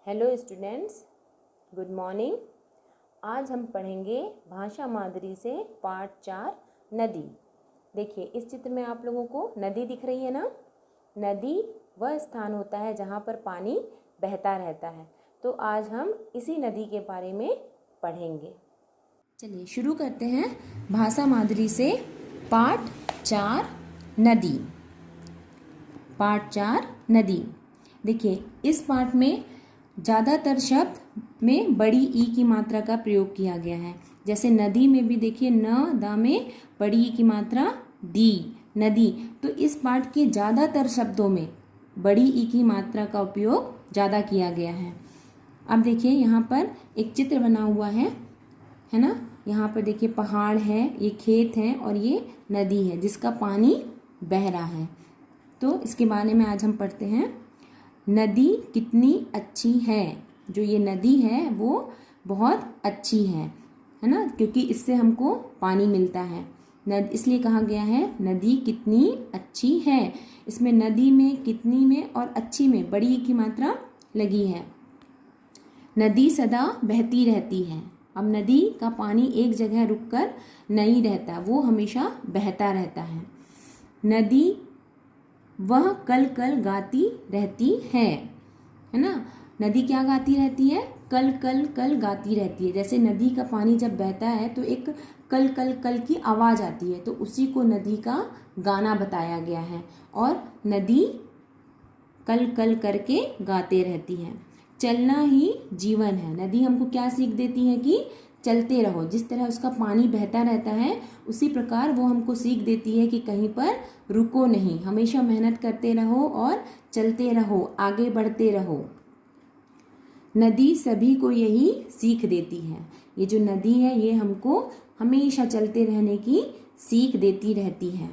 Hello students, good morning. आज हम पढ़ेंगे भाषा मादरी से पाठ 4 नदी। देखिए इस चित्र में आप लोगों को नदी दिख रही है ना। नदी वह स्थान होता है जहाँ पर पानी बहता रहता है। तो आज हम इसी नदी के बारे में पढ़ेंगे। चलिए शुरू करते हैं। भाषा मादरी से पाठ 4 नदी। पाठ 4 नदी। देखिए इस पाठ में ज़्यादातर शब्द में बड़ी ई की मात्रा का प्रयोग किया गया है। जैसे नदी में भी देखिए न दा में बड़ी ई की मात्रा दी, नदी। तो इस पाठ के ज़्यादातर शब्दों में बड़ी ई की मात्रा का उपयोग ज़्यादा किया गया है। अब देखिए यहाँ पर एक चित्र बना हुआ है ना। यहाँ पर देखिए पहाड़ है, ये खेत है और ये नदी है जिसका पानी बह रहा है। तो इसके बारे में आज हम पढ़ते हैं। नदी कितनी अच्छी है। जो ये नदी है वो बहुत अच्छी है ना, क्योंकि इससे हमको पानी मिलता है। इसलिए कहा गया है नदी कितनी अच्छी है। इसमें नदी में, कितनी में और अच्छी में बड़ी की मात्रा लगी है। नदी सदा बहती रहती है। अब नदी का पानी एक जगह रुककर नहीं रहता, वो हमेशा बहता रहता है। नदी वह कल कल गाती रहती है ना। नदी क्या गाती रहती है? कल कल कल गाती रहती है। जैसे नदी का पानी जब बहता है तो एक कल कल कल की आवाज़ आती है, तो उसी को नदी का गाना बताया गया है। और नदी कल कल करके गाते रहती है। चलना ही जीवन है। नदी हमको क्या सीख देती है कि चलते रहो। जिस तरह उसका पानी बहता रहता है उसी प्रकार वो हमको सीख देती है कि कहीं पर रुको नहीं, हमेशा मेहनत करते रहो और चलते रहो, आगे बढ़ते रहो। नदी सभी को यही सीख देती है। ये जो नदी है ये हमको हमेशा चलते रहने की सीख देती रहती है।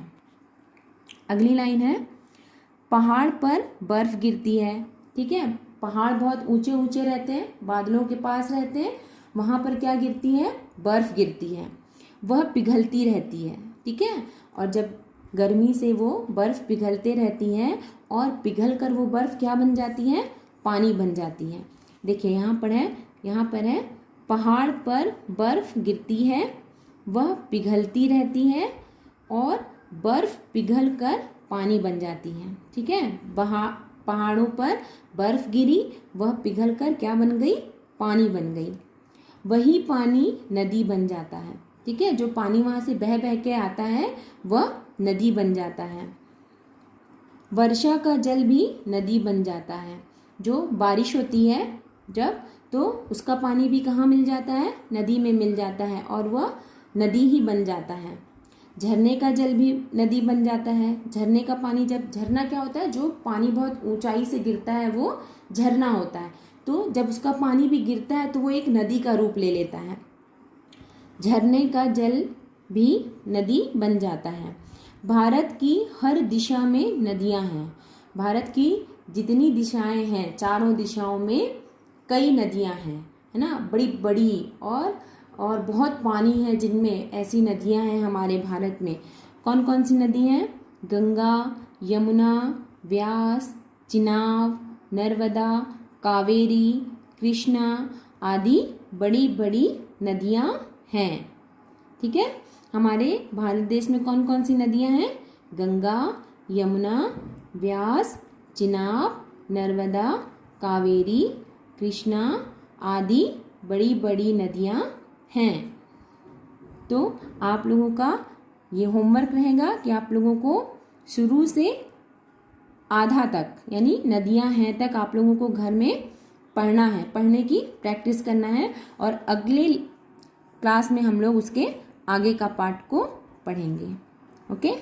अगली लाइन है, पहाड़ पर बर्फ गिरती है। ठीक है, पहाड़ बहुत ऊंचे ऊंचे रहते हैं, बादलों के पास रहते हैं। वहाँ पर क्या गिरती है? बर्फ गिरती है। वह पिघलती रहती है। ठीक है, और जब गर्मी से वो बर्फ पिघलते रहती हैं और पिघल कर वो बर्फ क्या बन जाती है? पानी बन जाती है। देखिए यहाँ पर है पहाड़ पर बर्फ गिरती है, वह पिघलती रहती है और बर्फ पिघल कर पानी बन जाती है। ठीक है, पहाड़ों पर बर्फ गिरी, वह पिघल कर क्या बन गई? पानी बन गई। वही पानी नदी बन जाता है। ठीक है, जो पानी वहां से बह बह के आता है वह नदी बन जाता है। वर्षा का जल भी नदी बन जाता है। जो बारिश होती है जब, तो उसका पानी भी कहाँ मिल जाता है? नदी में मिल जाता है और वह नदी ही बन जाता है। झरने का जल भी नदी बन जाता है। झरने का पानी, जब झरना क्या होता है? जो पानी बहुत ऊंचाई से गिरता है वो झरना होता है। तो जब उसका पानी भी गिरता है तो वो एक नदी का रूप ले लेता है। झरने का जल भी नदी बन जाता है। भारत की हर दिशा में नदियां हैं। भारत की जितनी दिशाएं हैं, चारों दिशाओं में कई नदियां हैं, है ना, बड़ी बड़ी और बहुत पानी है जिनमें ऐसी नदियां हैं हमारे भारत में। कौन कौन सी नदी हैं? गंगा, यमुना, व्यास, चिनाब, नर्मदा, कावेरी, कृष्णा आदि बड़ी बड़ी नदियां हैं। ठीक है, हमारे भारत देश में कौन कौन सी नदियां हैं? गंगा, यमुना, व्यास, चिनाब, नर्मदा, कावेरी, कृष्णा आदि बड़ी बड़ी नदियां हैं। तो आप लोगों का ये होमवर्क रहेगा कि आप लोगों को शुरू से आधा तक, यानी नदियां हैं तक आप लोगों को घर में पढ़ना है, पढ़ने की प्रैक्टिस करना है। और अगले क्लास में हम लोग उसके आगे का पार्ट को पढ़ेंगे। ओके।